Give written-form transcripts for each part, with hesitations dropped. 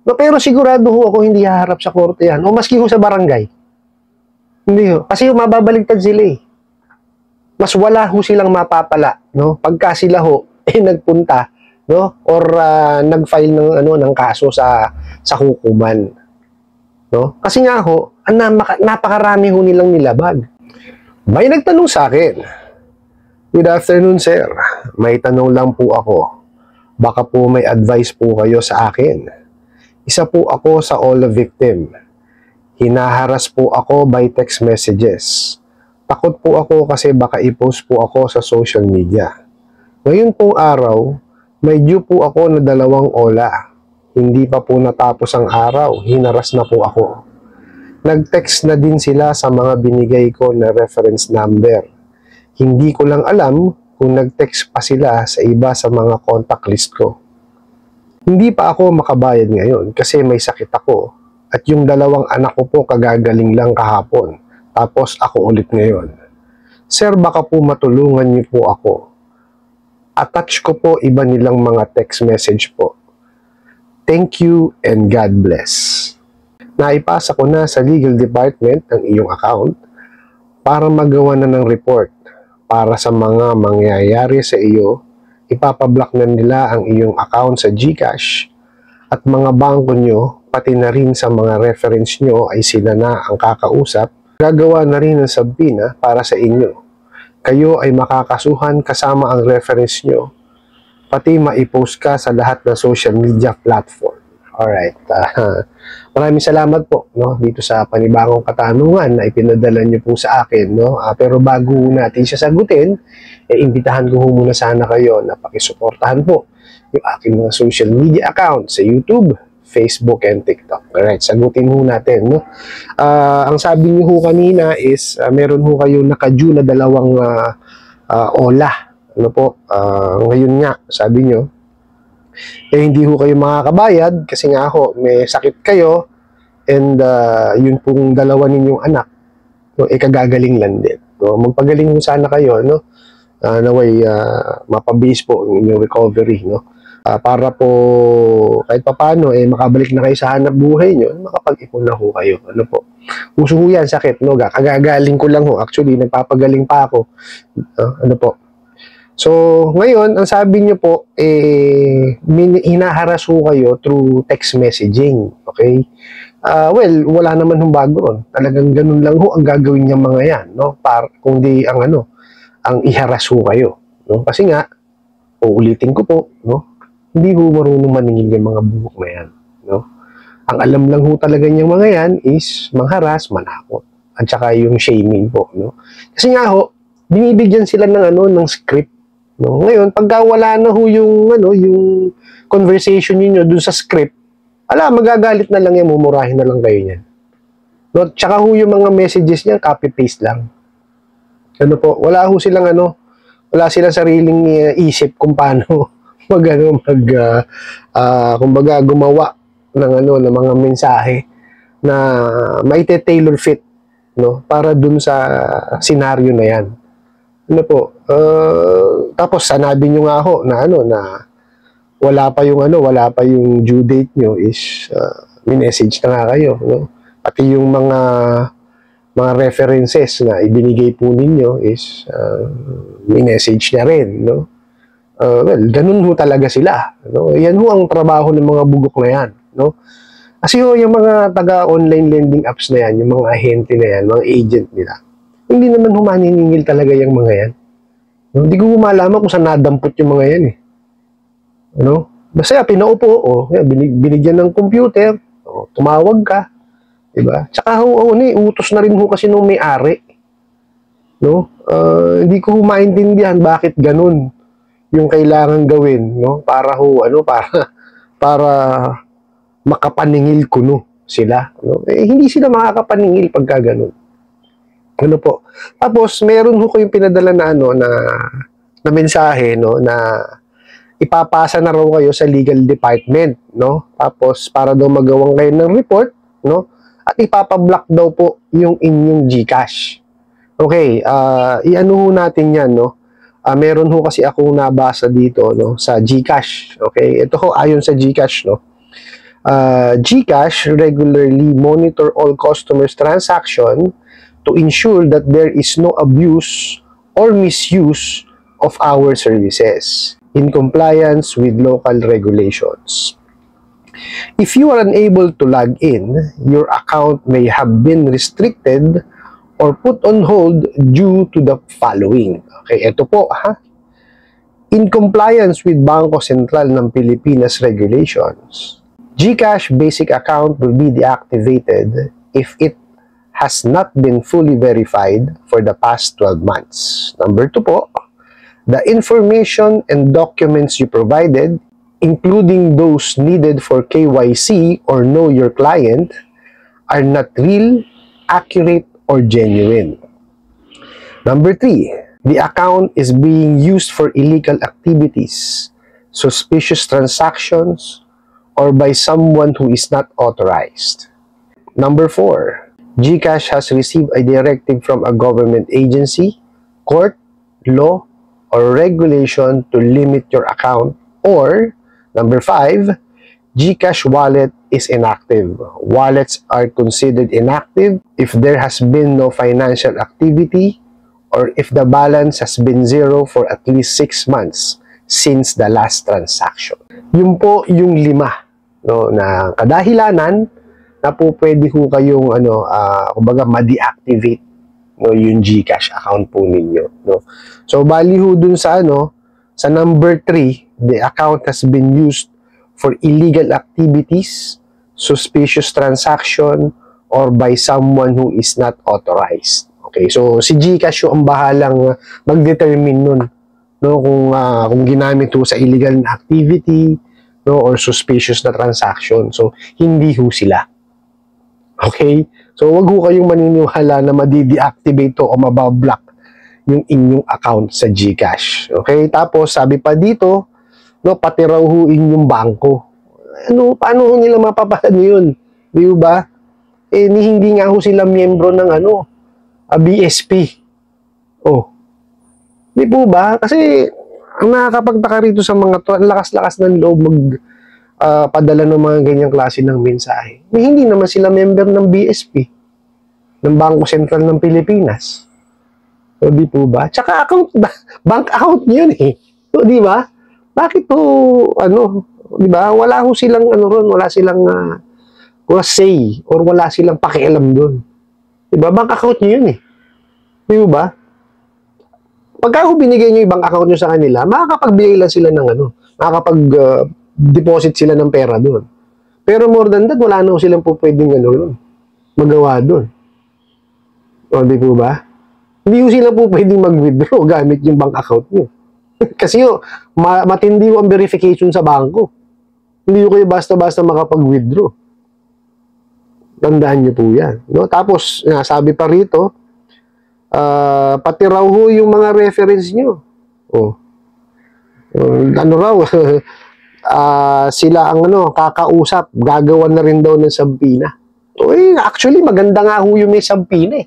No, pero sigurado ho ako hindi haharap sa korte yan. O maski ho sa barangay. Hindi ho. Kasi mababaligtad sila eh. Mas wala ho silang mapapala, no? Pagka sila ho nagpunta, no? Or nag-file ng kaso sa hukuman. No? Kasi nga ho, napakarami ho nilang nilabag. May nagtanong sa akin, "Good afternoon, sir. May tanong lang po ako. Baka po may advice po kayo sa akin. Isa po ako sa all victim. Hinaharas po ako by text messages. Takot po ako kasi baka i-post po ako sa social media. Ngayon pong araw, may due po ako na 2 ola. Hindi pa po natapos ang araw, hinaras na po ako. Nag-text na din sila sa mga binigay ko na reference number. Hindi ko lang alam kung nag-text pa sila sa iba sa mga contact list ko. Hindi pa ako makabayad ngayon kasi may sakit ako at yung 2 anak ko po kagagaling lang kahapon. Tapos ako ulit ngayon. Sir, baka po matulungan niyo po ako. Attach ko po iba nilang mga text message po. Thank you and God bless." Naipasa ko na sa legal department ang iyong account para magawa na ng report. Para sa mga mangyayari sa iyo, ipapablock na nila ang iyong account sa GCash at mga bangko nyo, pati na rin sa mga reference nyo ay sila na ang kakausap. Gagawa na rin ng subpoena para sa inyo. Kayo ay makakasuhan kasama ang reference nyo, pati maipost ka sa lahat ng social media platform. Alright. Maraming salamat po, no, dito sa panibagong katanungan na ipinadala nyo po sa akin. No? Pero bago natin siya sagutin, imbitahan ko muna sana kayo na pakisuportahan po yung aking mga social media account sa YouTube, Facebook, and TikTok. Alright, sagutin ho natin. No? Ang sabi niyo ho kanina is meron ho kayo naka-due na 2 ola. Ano po? Ngayon nga, sabi niyo, hindi ho kayo makakabayad kasi nga ho, may sakit kayo and yun pong 2 ninyong anak, no, kagagaling lang din. No? Magpagaling ho sana kayo, no? Naway mapabilis po ang inyong recovery, no? Para po kahit papano makabalik na kayo sa hanap buhay nyo, makapag-ipon na ho kayo. Ano po? Uso ho yan, sakit, no? Kagagaling ko lang ho. Actually, nagpapagaling pa ako. Ano po? So, ngayon, ang sabi nyo po, hinaharas ho kayo through text messaging. Okay? Well, wala naman hong bago ron. Talagang ganun lang ho ang gagawin niyang mga yan, no? Kung di ang iharas ho kayo. No? Kasi nga, uulitin ko po, no? Hindi ho marunong maningil yung mga buhok na yan. No? Ang alam lang ho talaga niyang mga yan is mangharas, manakot. At saka yung shaming po. No? Kasi nga ho, binibigyan sila ng script. No? Ngayon, pagka wala na ho yung conversation niyo dun sa script, magagalit na lang yan, mumurahin na lang kayo niyan. No? Tsaka ho yung mga messages niya, copy-paste lang. Ano po, wala ho silang wala silang sariling isip kung paano kumbaga gumawa ng mga mensahe na maite-tailor fit, no, para dun sa senaryo na yan. Ano po, tapos sanabi nyo nga ho na wala pa yung due date nyo is minessage na nga kayo, no? Pati yung mga references na ibinigay po ninyo is minessage na rin, no? Well, ganun ho talaga sila, no? Yan ho ang trabaho ng mga bugok na yan, no? Kasi ho, yung mga taga-online lending apps na yan, yung mga ahente na yan, mga agent nila, hindi naman humaniningil talaga yung mga yan. No? Hindi ko malaman kung saan nadampot yung mga yan eh. Ano? Basta pinaupo, binigyan ng computer, tumawag ka, diba? Tsaka utos na rin ho kasi nung may-ari. No? Hindi ko maintindihan bakit ganun yung kailangan gawin, no? Para makapaningil kuno sila, no? Hindi sila makakapaningil pagka ganun. Ano po? Tapos meron ho kayong pinadala na mensahe, no, na ipapasa na raw kayo sa legal department, no? Tapos para daw magawang kayo ng report, no? At ipapablock daw po yung inyong GCash. Okay, iano ho natin 'yan, no? Meron ho kasi akong nabasa dito, no, sa GCash. Okay, ito ho ayon sa GCash, no. GCash regularly monitor all customers' transaction to ensure that there is no abuse or misuse of our services in compliance with local regulations. If you are unable to log in, your account may have been restricted or put on hold due to the following. Okay, ito po ha. In compliance with Bangko Sentral ng Pilipinas regulations, GCash basic account will be deactivated if it has not been fully verified for the past 12 months. Number 2 po, the information and documents you provided, including those needed for KYC or Know Your Client, are not real, accurate, or genuine. Number 3, the account is being used for illegal activities, suspicious transactions, or by someone who is not authorized. Number 4, GCash has received a directive from a government agency, court, law, or regulation to limit your account. Or, number 5, GCash wallet is inactive. Wallets are considered inactive if there has been no financial activity or if the balance has been zero for at least 6 months since the last transaction. Yun po yung 5 no, na kadahilanan na po pwede ho kayong kumbaga ma-deactivate no, yung GCash account po ninyo. No? So, bali ho dun sa sa number 3, the account has been used for illegal activities, suspicious transaction, or by someone who is not authorized. Okay, so si GCash yung ang bahalang mag-determine nun no, kung ginamit ho sa illegal na activity no, or suspicious na transaction. So, hindi ho sila. Okay? So, wag ho kayong maniniwala na madi-deactivate o mabablock yung inyong account sa GCash. Okay? Tapos, sabi pa dito, no, pati raw ho inyong bangko. Paano ho nila mapapano yun? Di ba? Hindi nga ho sila miyembro ng BSP. Oh. Di po ba? Kasi, ang nakakapagtaka rito sa mga to, lakas-lakas ng loob padala ng mga ganyang klase ng mensahe. Hindi naman sila member ng BSP, ng Bangko Sentral ng Pilipinas. O di po ba? Tsaka bank account yun eh. O di ba? Bakit po, di ba? Wala ho silang ron, wala silang say or wala silang pakialam doon. Di ba? Bank account nyo yun eh. Di ba? Pagka binigay nyo yung bank account nyo sa kanila, makakapagbigay lang sila ng makakapag-deposit sila ng pera doon. Pero more than that, wala na silang po pwedeng magawa doon. O, di po ba? Hindi ko sila po pwedeng mag-withdraw gamit yung bank account nyo. Kasi matindi ang verification sa bangko. Hindi ko kayo basta-basta makapag-withdraw. Tandaan nyo po yan. No? Tapos, sabi pa rito, pati raw ho yung mga reference nyo. Sila ang kakausap, gagawa na rin daw ng sampina. Actually, maganda nga ho yung may sampina eh.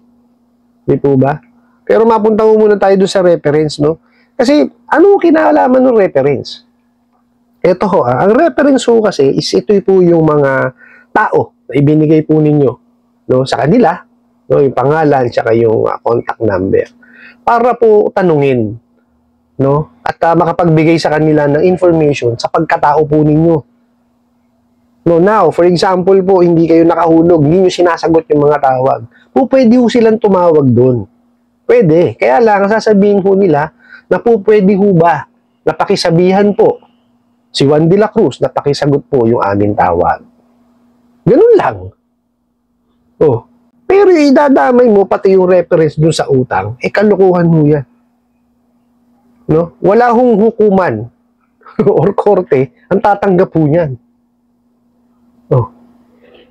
Di po ba? Pero mapunta mo muna tayo doon sa reference, no? Kasi, ano kinalaman ng reference? Ito ho, ang reference ho kasi is ito po yung mga tao na ibinigay po ninyo no, sa kanila, no, yung pangalan, tsaka yung contact number. Para po tanungin, no, at makapagbigay sa kanila ng information sa pagkatao po ninyo. No, now, for example po, hindi kayo nakahulog, hindi nyo sinasagot yung mga tawag. Pwede ho silang tumawag doon. Pwede. Kaya lang, sasabihin ho nila na pwede ho ba na pakisabihan po si Juan de la Cruz na pakisagot po yung aming tawag. Ganun lang. Pero idadamay mo pati yung reference dun sa utang, kalukuhan mo yan. No? Wala hong hukuman or korte ang tatanggap po niyan.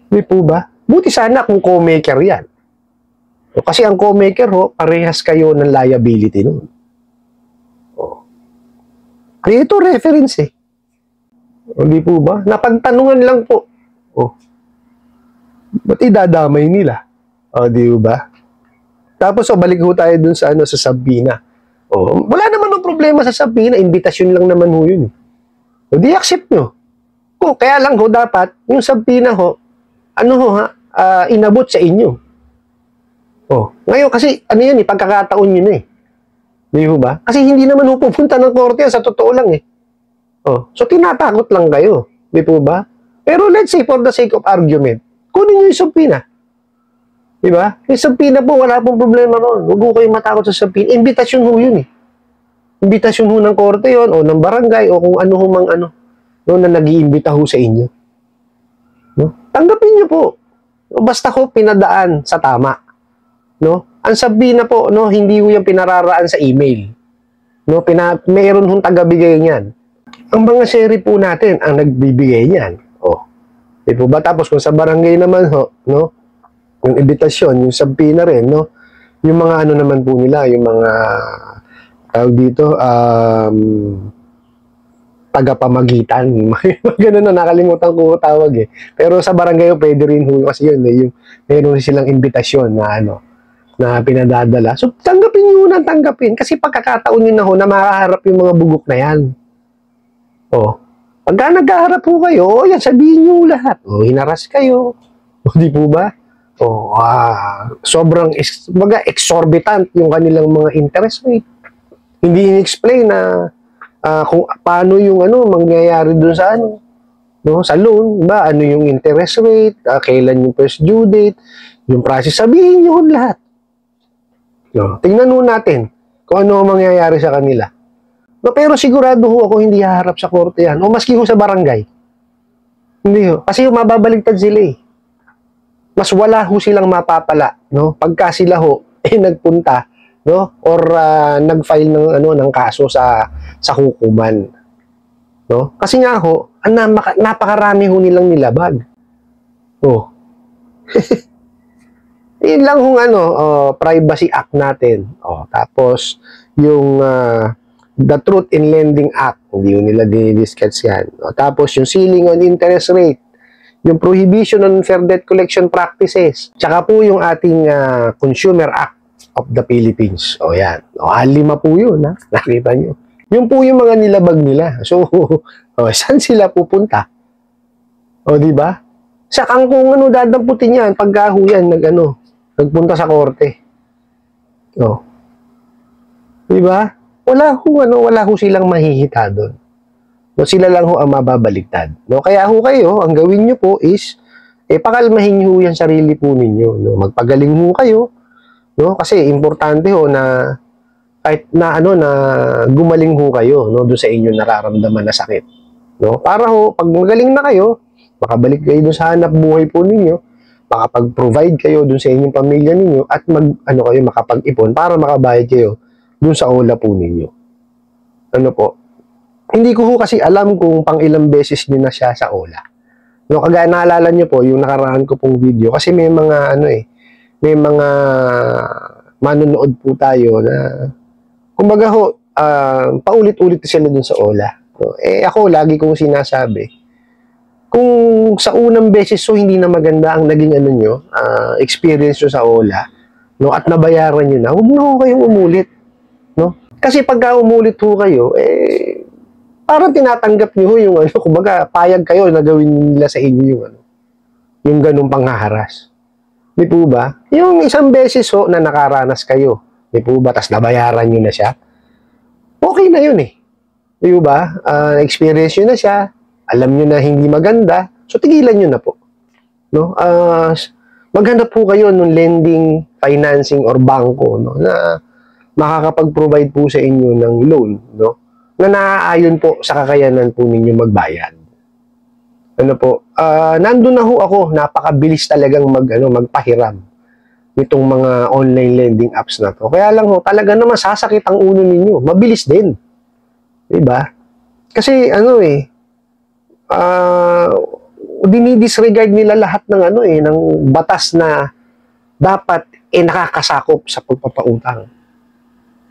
Di po ba? Buti sana kung co-maker yan. Kasi ang co-maker parehas kayo ng liability nun. Kaya ito reference eh. Di po ba? Napagtanungan lang po. Ba't idadamay nila? Di ba? Tapos balik ho tayo dun sa sa Sabina. Wala naman ng problema sa Sabina, invitasyon lang naman ho yun. Di accept nyo. Kaya lang ho, dapat, yung subpoena ho, ano ho ha, inabot sa inyo. Ngayon kasi, ano yun pagkakataon yun Di ho ba? Kasi hindi naman ho pupunta ng korte sa totoo lang So tinatakot lang kayo. Di po ba? Pero let's say for the sake of argument, kunin nyo yung subpoena. Di ba? Yung subpoena po, wala pong problema ron. Huwag ho kayong matakot sa subpoena. Invitasyon ho yun Invitasyon ho ng korte yun, o ng barangay, o kung ano ho mang ano, na nag-iimbita ho sa inyo. Tanggapin nyo po. Basta ho pinadaan sa tama. Ang subpoena po, hindi ho yung pinararaan sa email. Mayroon hong tagabigay niyan. Ang mga sheriff po natin ang nagbibigay niyan. Di po ba? Tapos kung sa barangay naman yung invitasyon, yung subpoena rin, yung mga ano naman po nila, yung mga tawag dito, tagapamagitan. Ganun nakalimutan ko tawag Pero sa barangay pwede rin kasi yun yung meron silang invitasyon na pinadadala. So, tanggapin nyo na tanggapin. Kasi pagkakataon nyo na na makaharap yung mga bugok na yan. Pagka nagkaharap po kayo, yan, sabihin nyo lahat. Hinaras kayo. Di po ba? Sobrang exorbitant yung kanilang mga interest rate. Hindi in-explain na kung paano yung mangyayari doon sa sa loan, ba? Ano yung interest rate, kailan yung first due date, yung process, sabihin nyo lahat. Tingnan ho natin kung ano ang mangyayari sa kanila. Pero sigurado ho ako hindi haharap sa korte yan. O maski ho sa barangay. Hindi ho. Kasi mababaligtad sila Mas wala ho silang mapapala. Pagka sila nagpunta or nag-file ng kaso sa hukuman. Kasi nga napakarami ho nilang nilabag. Yun lang Privacy Act natin. Tapos, yung the Truth in Lending Act, hindi yun nila dinidiscuss yan. Tapos, yung ceiling on interest rate, yung Prohibition on Unfair Debt Collection Practices, tsaka po yung ating Consumer Act of the Philippines. Yan. 5 po yun, nakita nyo. Yun po yung mga nilabag nila. So, saan sila pupunta? Di ba? Sa kung dadamputin yan, pagkahuyan, nagpunta sa korte. Di ba? Wala ho silang mahihita doon. Sila lang ang mababaligtad. Kaya kayo, ang gawin nyo po is, pakalmahin nyo yan sarili po ninyo. Magpagaling ho kayo. Kasi importante na kahit na na gumaling ho kayo doon sa inyo nararamdaman na sakit. Para pag magaling na kayo, makabalik kayo doon sa hanap buhay po ninyo, makapag-provide kayo dun sa inyong pamilya ninyo at kayo makapag-ipon para makabayad kayo dun sa OLA po ninyo. Hindi ko kasi alam kung pang ilang beses nyo na siya sa OLA. Kagaya naalala nyo po, yung nakaraan ko pong video, kasi may mga may mga manonood po tayo na kumbaga paulit-ulit sila dun sa OLA. Ako, lagi kong sinasabi, kung sa unang beses hindi na maganda ang naging experience nyo sa OLA, at nabayaran nyo na, huwag na kayong umulit. Kasi pagka umulit kayo, parang tinatanggap nyo yung kumbaga, payag kayo na gawin nila sa inyo yung ganung panghaharas. Di po ba? Yung isang beses na nakaranas kayo, di po ba, tas nabayaran nyo na siya, okay na yun Di ba? Experience nyo na siya, alam nyo na hindi maganda, so tigilan nyo na po. Maghanap po kayo ng lending, financing, or bangko na makakapag-provide po sa inyo ng loan na naaayon po sa kakayanan po ninyo magbayad. Nandun na ako, napakabilis talagang magpahiram nitong mga online lending apps na to. Kaya lang talaga naman sasakit ang ulo ninyo. Mabilis din. Diba? Kasi dinidisregard nila lahat ng ng batas na dapat nakakasakop sa pagpapautang.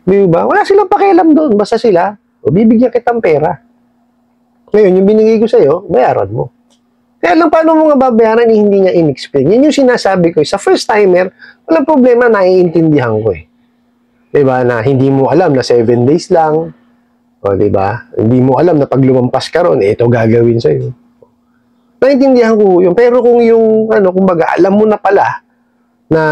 Diba? Wala silang pakialam doon. Basta sila, bibigyan kitang pera. Ngayon, yung binigay ko sa'yo, bayaran mo. Kaya lang, paano mo nga babayaran hindi niya in-explain? Yan yung sinasabi ko. Sa first timer, walang problema, naiintindihan ko Diba? Na hindi mo alam na 7 days lang. Diba? Hindi mo alam na pag lumampas ka ron, ito gagawin sa'yo. Naintindihan ko yun. Pero kung yung, kumbaga, alam mo na pala na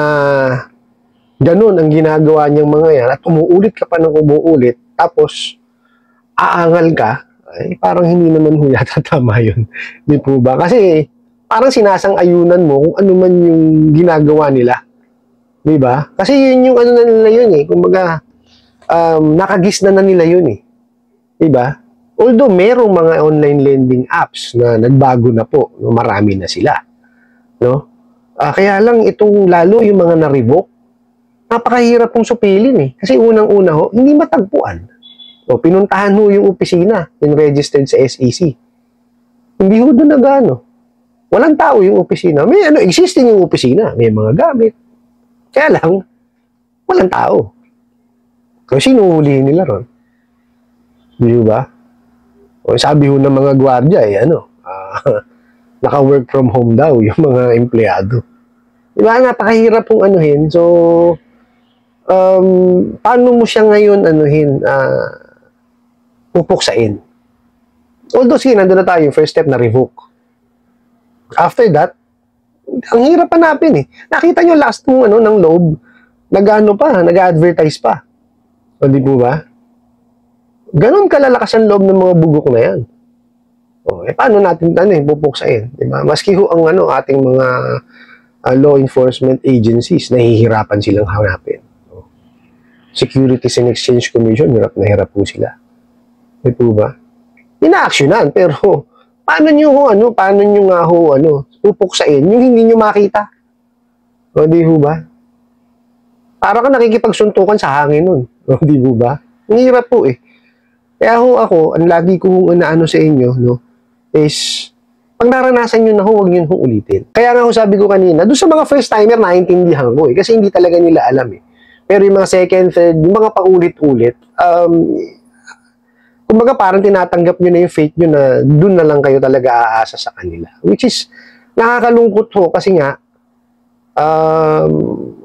ganun ang ginagawa niyang mga yan at umuulit ka pa ng umuulit, tapos aangal ka, ay parang hindi naman ho yata tama yun. Di po ba? Kasi parang sinasang-ayunan mo kung ano man yung ginagawa nila. Di ba? Kasi yun yung ano na nila yun eh. Kumbaga, nakagis na nila yun eh. Di ba? Although merong mga online lending apps na nagbago na po, no? Marami na sila. No? Kaya lang itong lalo yung mga na-revoke, napakahirap pong supilin eh. Kasi unang-una ho, hindi matagpuan. O, pinuntahan ho yung opisina, yung registered sa SEC. Hindi ho doon nagano. Walang tao yung opisina. May existing yung opisina. May mga gamit. Kaya lang, walang tao. Kasi sinuhulihin nila ron. Di ba? O sabi ho ng mga gwardiya, naka-work from home daw yung mga empleyado. Di ba? Napakahirap pong anuhin. So, paano mo siya ngayon pupuksain? Although, sige, nandun na tayo, yung first step na revoke. After that, ang hirap hanapin eh. Nakita nyo last mong ng loob, nag-advertise pa. O, di po ba? Ganon kalalakas ang loob ng mga bugok na yan. O, paano natin pupuksain? Diba? Maski ho ang ating mga law enforcement agencies, nahihirapan silang hanapin. O, Securities and Exchange Commission, hirap na hirap po sila. Di po ba? Ina-actionan, pero paano nyo nga pupuksain yung hindi nyo makita? O, di ho ba? Para ka nakikipagsuntukan sa hangin nun. O, di ho ba? Ang hirap po eh. Kaya ho ako, ang lagi ko sa inyo, is, pag naranasan nyo na ho, huwag nyo ulitin. Kaya nga ho sabi ko kanina, doon sa mga first timer, naintindihan ko eh, kasi hindi talaga nila alam eh. Pero yung mga second, third, yung mga paulit-ulit, kumbaga parang tinatanggap nyo na yung faith nyo na doon na lang kayo talaga aasa sa kanila. Which is, nakakalungkot ho kasi nga,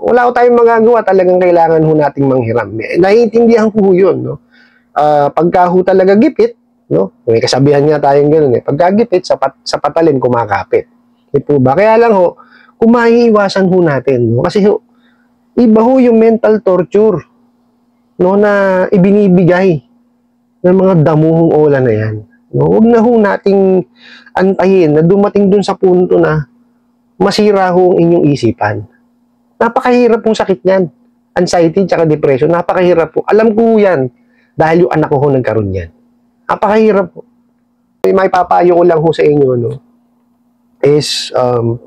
wala ko tayong magagawa, talagang kailangan ho nating manghiram. Naiintindihan ko yun, no? Pagka ho talaga gipit, no? May kasabihan nga tayong gano'n eh. Pagka gipit, sa patalim kumakapit. Di po ba? Kaya lang ho, kung maiiwasan ho natin, no? Kasi ho, iba ho yung mental torture, no, na ibinibigay ng mga damuhong ola na yan. No? Huwag na ho nating antayin na dumating dun sa punto na masira ho ang inyong isipan. Napakahirap pong sakit niyan. Anxiety tsaka depression, napakahirap po. Alam ko yan, dahil yung anak ko ho nagkaroon yan. Napakahirap po. May papayo ko lang ho sa inyo, no? Is,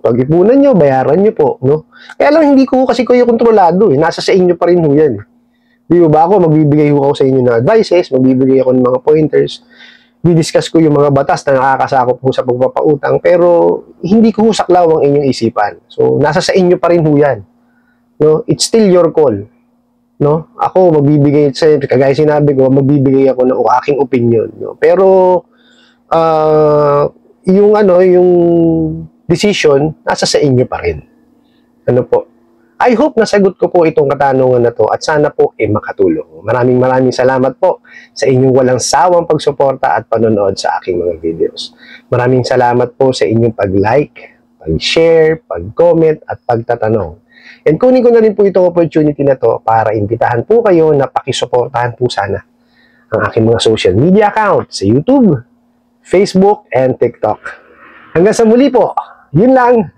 pag-ipunan nyo, bayaran nyo po, no? Kaya lang hindi ko kasi kayo kontrolado, eh. Nasa sa inyo pa rin ho yan. Di ba ako, magbibigay ho ako sa inyo ng advices, magbibigay ako ng mga pointers, didiscuss ko yung mga batas na nakakasakop ho sa pagpapautang, pero hindi ko ho saklaw ang inyong isipan. So, nasa sa inyo pa rin ho yan. No? It's still your call. No? Ako, magbibigay, kagaya sinabi ko, magbibigay ako ng aking opinion. No? Pero, yung decision, nasa sa inyo pa rin. Ano po? I hope nasagot ko po itong katanungan na to at sana po makatulong. Maraming salamat po sa inyong walang sawang pagsuporta at panonood sa aking mga videos. Maraming salamat po sa inyong pag-like, pag-share, pag-comment at pagtatanong. And kunin ko na rin po itong opportunity na to para imbitahan po kayo na pakisuportahan po sana ang aking mga social media account sa YouTube, Facebook, and TikTok. Hanggang sa muli po, yun lang.